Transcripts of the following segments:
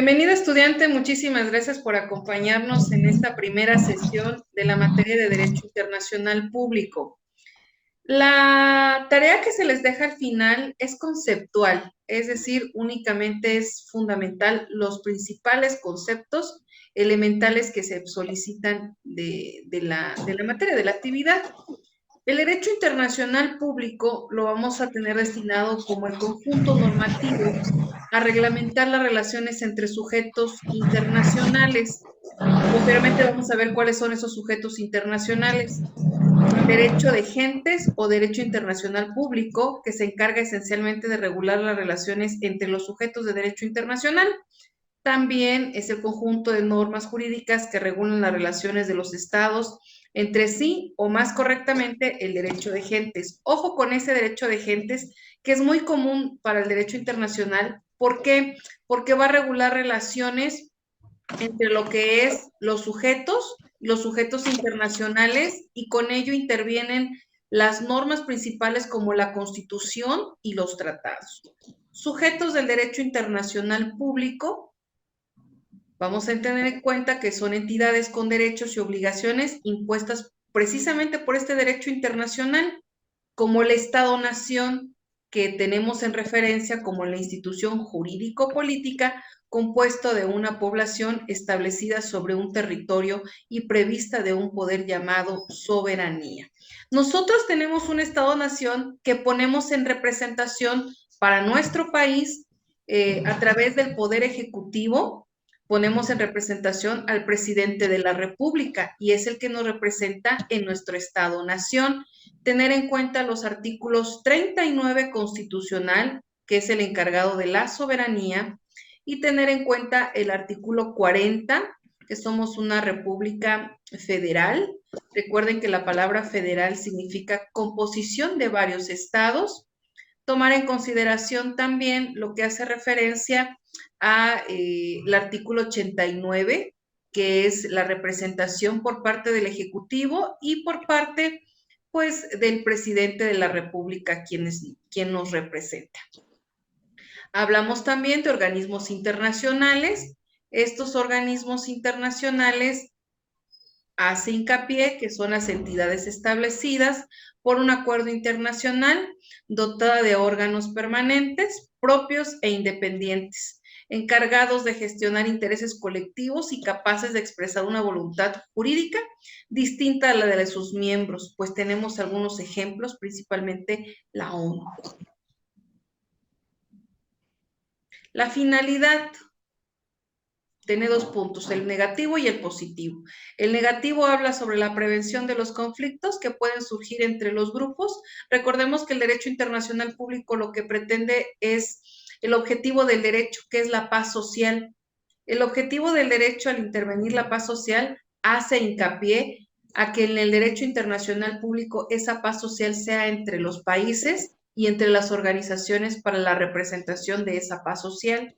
Bienvenido estudiante, muchísimas gracias por acompañarnos en esta primera sesión de la materia de Derecho Internacional Público. La tarea que se les deja al final es conceptual, es decir, únicamente es fundamental los principales conceptos elementales que se solicitan de la materia, de la actividad. El derecho internacional público lo vamos a tener destinado como el conjunto normativo a reglamentar las relaciones entre sujetos internacionales. Posteriormente vamos a ver cuáles son esos sujetos internacionales. Derecho de gentes o derecho internacional público, que se encarga esencialmente de regular las relaciones entre los sujetos de derecho internacional. También es el conjunto de normas jurídicas que regulan las relaciones de los estados entre sí, o más correctamente, el derecho de gentes. Ojo con ese derecho de gentes, que es muy común para el derecho internacional. ¿Por qué? Porque va a regular relaciones entre lo que es los sujetos internacionales, y con ello intervienen las normas principales como la Constitución y los tratados. Sujetos del derecho internacional público. Vamos a tener en cuenta que son entidades con derechos y obligaciones impuestas precisamente por este derecho internacional, como el Estado-Nación, que tenemos en referencia como la institución jurídico-política compuesto de una población establecida sobre un territorio y prevista de un poder llamado soberanía. Nosotros tenemos un Estado-Nación que ponemos en representación para nuestro país a través del Poder Ejecutivo. Ponemos en representación al presidente de la República y es el que nos representa en nuestro Estado-Nación. Tener en cuenta los artículos 39 constitucional, que es el encargado de la soberanía, y tener en cuenta el artículo 40, que somos una república federal. Recuerden que la palabra federal significa composición de varios estados. Tomar en consideración también lo que hace referencia a el artículo 89, que es la representación por parte del Ejecutivo y por parte, pues, del presidente de la República, quien nos representa. Hablamos también de organismos internacionales. Estos organismos internacionales hace hincapié que son las entidades establecidas por un acuerdo internacional, dotada de órganos permanentes, propios e independientes, encargados de gestionar intereses colectivos y capaces de expresar una voluntad jurídica distinta a la de sus miembros, pues tenemos algunos ejemplos, principalmente la ONU. La finalidad tiene dos puntos, el negativo y el positivo. El negativo habla sobre la prevención de los conflictos que pueden surgir entre los grupos. Recordemos que el derecho internacional público lo que pretende es el objetivo del derecho, que es la paz social. El objetivo del derecho al intervenir la paz social hace hincapié a que en el derecho internacional público esa paz social sea entre los países y entre las organizaciones para la representación de esa paz social.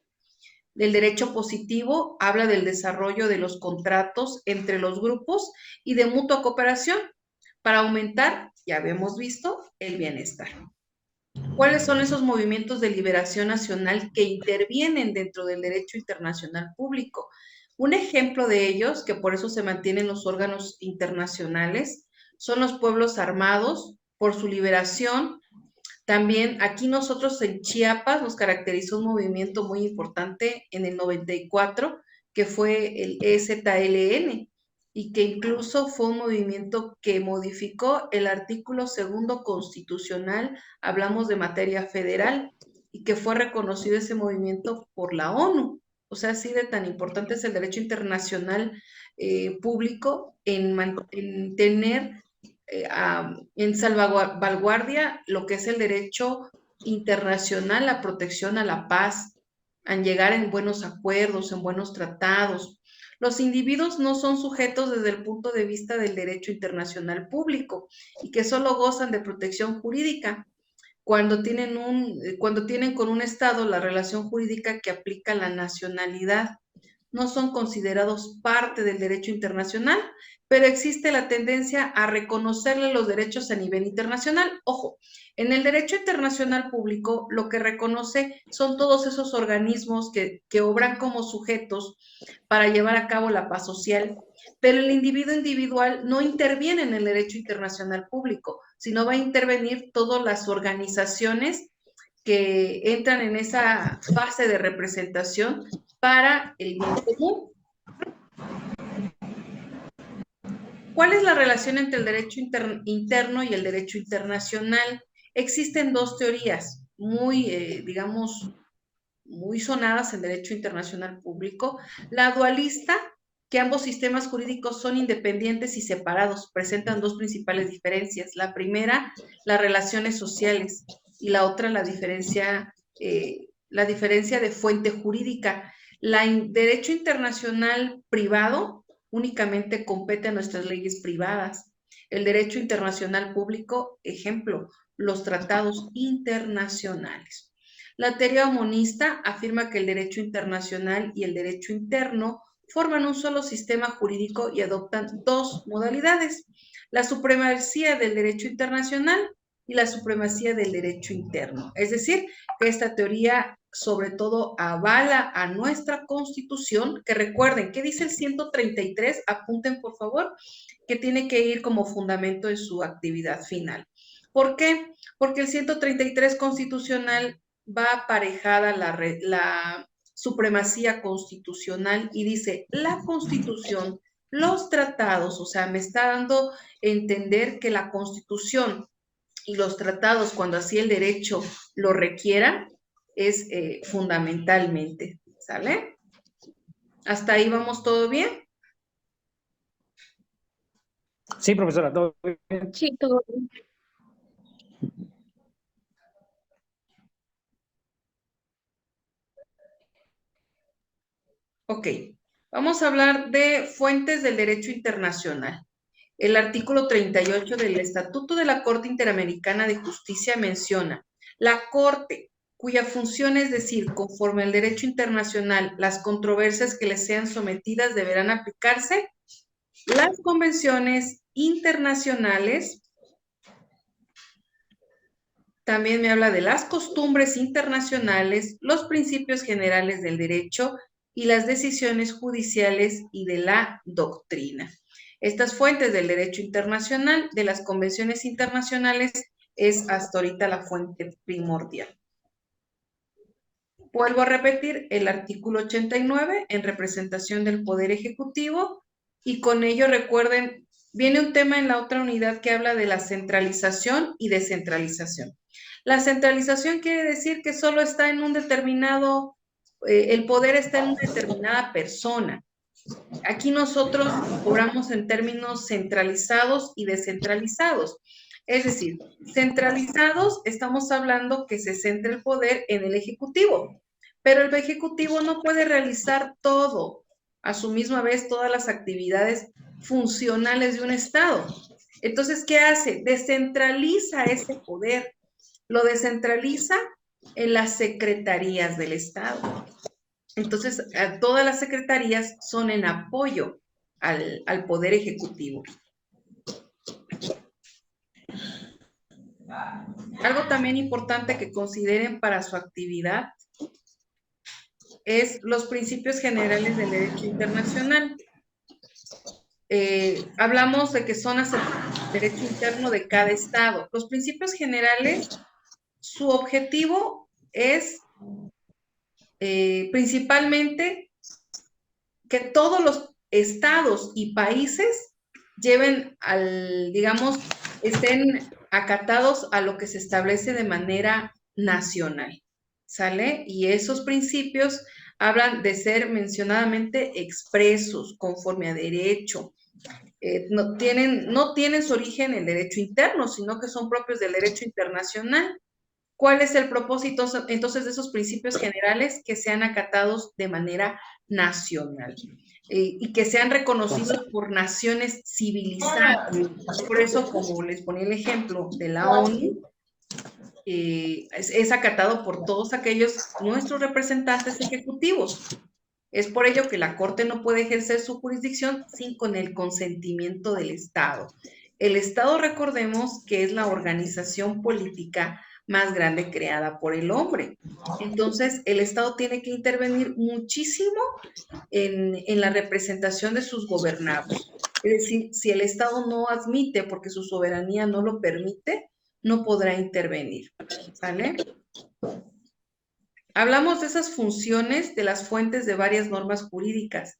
El derecho positivo habla del desarrollo de los contratos entre los grupos y de mutua cooperación para aumentar, ya habíamos visto, el bienestar. ¿Cuáles son esos movimientos de liberación nacional que intervienen dentro del derecho internacional público? Un ejemplo de ellos, que por eso se mantienen los órganos internacionales, son los pueblos armados por su liberación. También aquí nosotros en Chiapas nos caracterizó un movimiento muy importante en el 94, que fue el EZLN, y que incluso fue un movimiento que modificó el artículo segundo constitucional, hablamos de materia federal, y que fue reconocido ese movimiento por la ONU. O sea, así de tan importante es el derecho internacional público en tener en salvaguardia lo que es el derecho internacional, la protección a la paz, en llegar en buenos acuerdos, en buenos tratados. Los individuos no son sujetos desde el punto de vista del derecho internacional público y que solo gozan de protección jurídica cuando tienen con un Estado la relación jurídica que aplica la nacionalidad. no son considerados parte del derecho internacional, pero existe la tendencia a reconocerle los derechos a nivel internacional. Ojo, en el derecho internacional público lo que reconoce son todos esos organismos que obran como sujetos para llevar a cabo la paz social, pero el individuo individual no interviene en el derecho internacional público, sino va a intervenir todas las organizaciones que entran en esa fase de representación para el bien común. ¿Cuál es la relación entre el derecho interno y el derecho internacional? Existen dos teorías muy, digamos, muy sonadas en derecho internacional público. La dualista, que ambos sistemas jurídicos son independientes y separados, presentan dos principales diferencias. La primera, las relaciones sociales, y la otra, la diferencia de fuente jurídica. Derecho internacional privado únicamente compete a nuestras leyes privadas. El derecho internacional público, ejemplo, los tratados internacionales. La teoría monista afirma que el derecho internacional y el derecho interno forman un solo sistema jurídico y adoptan dos modalidades, la supremacía del derecho internacional y la supremacía del derecho interno. Es decir, que esta teoría sobre todo avala a nuestra Constitución, que recuerden, ¿qué dice el 133? Apunten, por favor, que tiene que ir como fundamento en su actividad final. ¿Por qué? Porque el 133 constitucional va aparejada la supremacía constitucional y dice, la Constitución, los tratados, o sea, me está dando a entender que la Constitución y los tratados, cuando así el derecho lo requiera, es fundamentalmente, ¿sale? ¿Hasta ahí vamos todo bien? Sí, profesora, todo bien. Sí, todo bien. Ok, vamos a hablar de fuentes del derecho internacional. El artículo 38 del Estatuto de la Corte Interamericana de Justicia menciona, la Corte, cuya función es decir, conforme al derecho internacional, las controversias que le sean sometidas deberán aplicarse las convenciones internacionales. También me habla de las costumbres internacionales, los principios generales del derecho y las decisiones judiciales y de la doctrina. Estas fuentes del derecho internacional, de las convenciones internacionales, es hasta ahorita la fuente primordial. Vuelvo a repetir el artículo 89 en representación del Poder Ejecutivo y con ello recuerden, viene un tema en la otra unidad que habla de la centralización y descentralización. La centralización quiere decir que solo está en un determinado, el poder está en una determinada persona. Aquí nosotros obramos en términos centralizados y descentralizados. Es decir, centralizados estamos hablando que se centra el poder en el Ejecutivo, pero el Ejecutivo no puede realizar todo, a su misma vez todas las actividades funcionales de un Estado. Entonces, ¿qué hace? Descentraliza ese poder, lo descentraliza en las secretarías del Estado. Entonces, todas las secretarías son en apoyo al Poder Ejecutivo. Algo también importante que consideren para su actividad es los principios generales del derecho internacional. Hablamos de que son hacia el derecho interno de cada estado. Los principios generales, su objetivo es principalmente que todos los estados y países lleven digamos, estén acatados a lo que se establece de manera nacional, ¿sale? Y esos principios hablan de ser mencionadamente expresos, conforme a derecho. No tienen su origen en el derecho interno, sino que son propios del derecho internacional. ¿Cuál es el propósito entonces de esos principios generales? Que sean acatados de manera nacional y que sean reconocidos por naciones civilizadas. Por eso, como les ponía el ejemplo de la ONU, es acatado por todos aquellos nuestros representantes ejecutivos. Es por ello que la Corte no puede ejercer su jurisdicción sin con el consentimiento del Estado. El Estado, recordemos que es la organización política más grande creada por el hombre. Entonces, el Estado tiene que intervenir muchísimo en la representación de sus gobernados. Es decir, si el Estado no admite, porque su soberanía no lo permite, no podrá intervenir. ¿Sale? Hablamos de esas funciones de las fuentes de varias normas jurídicas.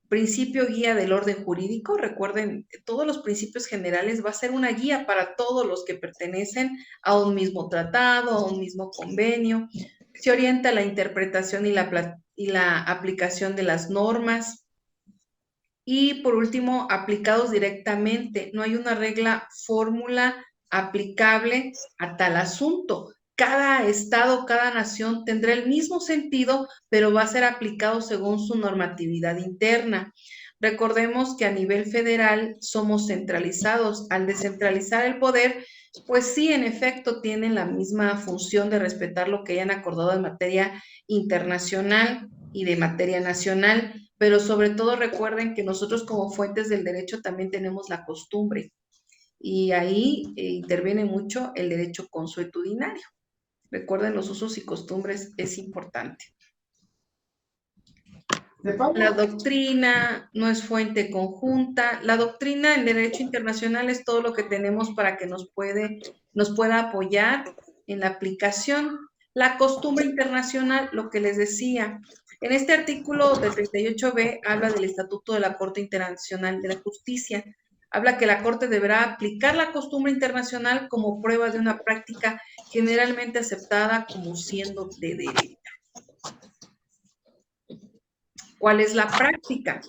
Principio guía del orden jurídico, recuerden, todos los principios generales va a ser una guía para todos los que pertenecen a un mismo tratado, a un mismo convenio. Se orienta la interpretación y la aplicación de las normas. Y por último, aplicados directamente. No hay una regla, fórmula aplicable a tal asunto. Cada estado, cada nación tendrá el mismo sentido, pero va a ser aplicado según su normatividad interna. Recordemos que a nivel federal somos centralizados. Al descentralizar el poder, pues sí, en efecto, tienen la misma función de respetar lo que hayan acordado en materia internacional y de materia nacional, pero sobre todo recuerden que nosotros como fuentes del derecho también tenemos la costumbre y ahí interviene mucho el derecho consuetudinario. Recuerden, los usos y costumbres es importante. La doctrina no es fuente conjunta. La doctrina en derecho internacional es todo lo que tenemos para que nos pueda apoyar en la aplicación. La costumbre internacional, lo que les decía. En este artículo del 38b habla del Estatuto de la Corte Internacional de la Justicia. Habla que la Corte deberá aplicar la costumbre internacional como prueba de una práctica generalmente aceptada como siendo de derecho. ¿Cuál es la práctica?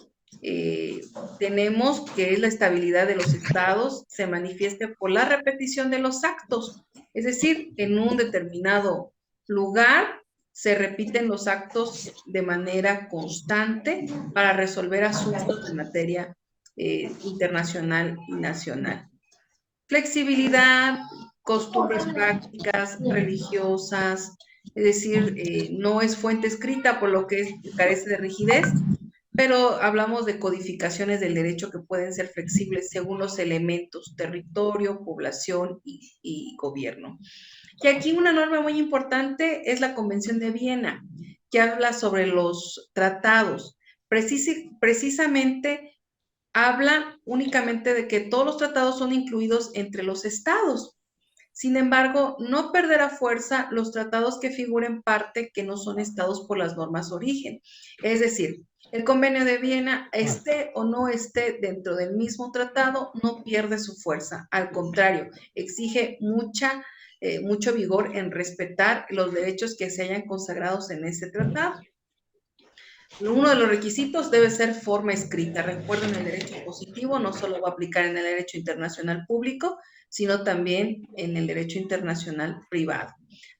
Tenemos que es la estabilidad de los estados se manifieste por la repetición de los actos, es decir, en un determinado lugar se repiten los actos de manera constante para resolver asuntos de materia internacional y nacional. Flexibilidad, costumbres prácticas, religiosas, es decir, no es fuente escrita, por lo que carece de rigidez, pero hablamos de codificaciones del derecho que pueden ser flexibles según los elementos, territorio, población y gobierno. Y aquí una norma muy importante es la Convención de Viena, que habla sobre los tratados. Precisamente habla únicamente de que todos los tratados son incluidos entre los estados. Sin embargo, no perderá fuerza los tratados que figuren parte que no son estados por las normas origen. Es decir, el Convenio de Viena, esté o no esté dentro del mismo tratado, no pierde su fuerza. Al contrario, exige mucho vigor en respetar los derechos que se hayan consagrados en ese tratado. Uno de los requisitos debe ser forma escrita. Recuerden, el derecho positivo no solo va a aplicar en el derecho internacional público, sino también en el derecho internacional privado.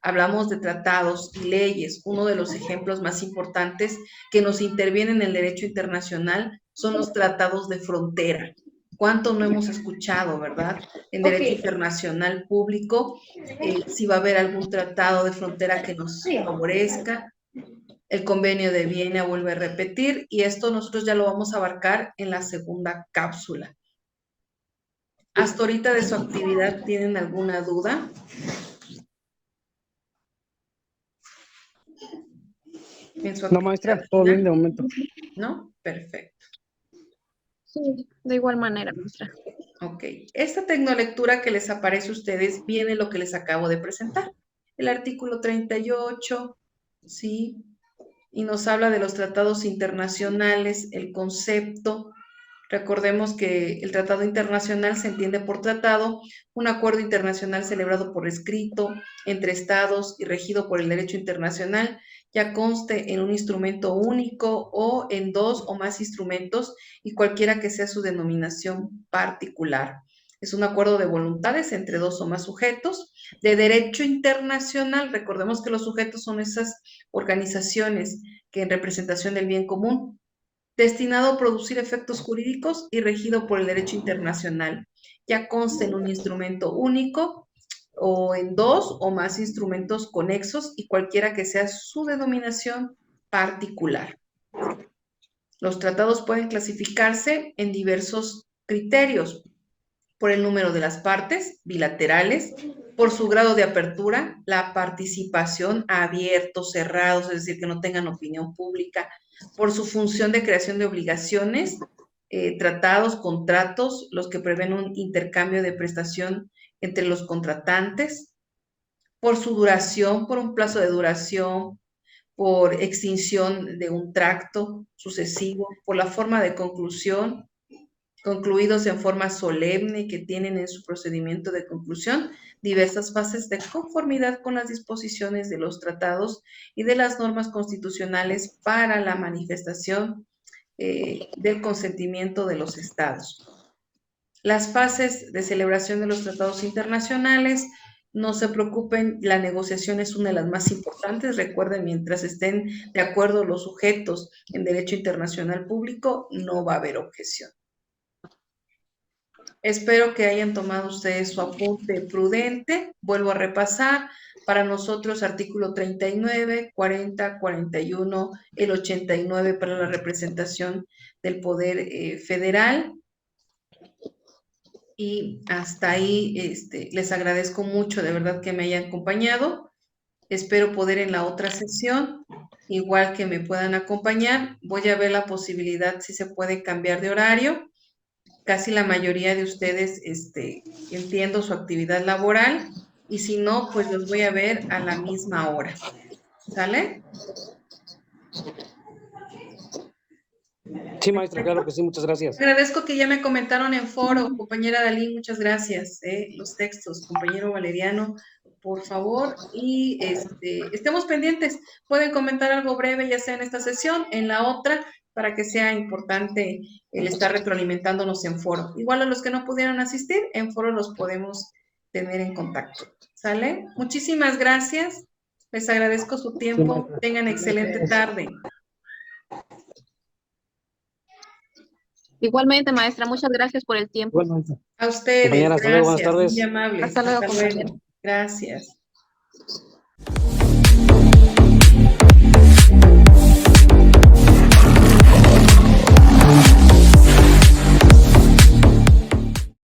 Hablamos de tratados y leyes. Uno de los ejemplos más importantes que nos intervienen en el derecho internacional son los tratados de frontera. ¿Cuánto no hemos escuchado, verdad? En derecho internacional público, si va a haber algún tratado de frontera que nos favorezca. El Convenio de Viena vuelve a repetir y esto nosotros ya lo vamos a abarcar en la segunda cápsula. Hasta ahorita de su actividad, ¿tienen alguna duda? No, maestra, todo bien de momento. ¿No? Perfecto. Sí, de igual manera, maestra. Ok. Esta tecnolectura que les aparece a ustedes viene lo que les acabo de presentar. El artículo 38, ¿sí? Y nos habla de los tratados internacionales, el concepto. Recordemos que el tratado internacional se entiende por tratado, un acuerdo internacional celebrado por escrito entre estados y regido por el derecho internacional, ya conste en un instrumento único o en dos o más instrumentos y cualquiera que sea su denominación particular. Es un acuerdo de voluntades entre dos o más sujetos. De derecho internacional, recordemos que los sujetos son esas organizaciones que en representación del bien común, destinado a producir efectos jurídicos y regido por el derecho internacional. Ya consta en un instrumento único o en dos o más instrumentos conexos y cualquiera que sea su denominación particular. Los tratados pueden clasificarse en diversos criterios: por el número de las partes bilaterales, por su grado de apertura, la participación, abiertos, cerrados, es decir, que no tengan opinión pública, por su función de creación de obligaciones, tratados, contratos, los que prevén un intercambio de prestación entre los contratantes, por su duración, por un plazo de duración, por extinción de un tracto sucesivo, por la forma de conclusión, concluidos en forma solemne, que tienen en su procedimiento de conclusión diversas fases de conformidad con las disposiciones de los tratados y de las normas constitucionales para la manifestación del consentimiento de los estados. Las fases de celebración de los tratados internacionales, no se preocupen, la negociación es una de las más importantes. Recuerden, mientras estén de acuerdo los sujetos en derecho internacional público, no va a haber objeción. Espero que hayan tomado ustedes su apunte prudente. Vuelvo a repasar. Para nosotros, artículo 39, 40, 41, el 89 para la representación del Poder Federal. Y hasta ahí les agradezco mucho, de verdad, que me hayan acompañado. Espero poder en la otra sesión, igual que me puedan acompañar. Voy a ver la posibilidad si se puede cambiar de horario. Casi la mayoría de ustedes entiendo su actividad laboral, y si no, pues los voy a ver a la misma hora. ¿Sale? Sí, maestra, claro que sí, muchas gracias. Agradezco que ya me comentaron en foro, compañera Dalí, muchas gracias. Los textos, compañero Valeriano, por favor, y estemos pendientes. Pueden comentar algo breve, ya sea en esta sesión, en la otra, para que sea importante el estar retroalimentándonos en foro. Igual a los que no pudieron asistir, en foro los podemos tener en contacto. ¿Sale? Muchísimas gracias. Les agradezco su tiempo. Tengan excelente tarde. Igualmente, maestra, muchas gracias por el tiempo. Igualmente. A ustedes, Compañera, hasta luego, buenas gracias. tardes. Muy amables. Hasta luego, compañera. Gracias.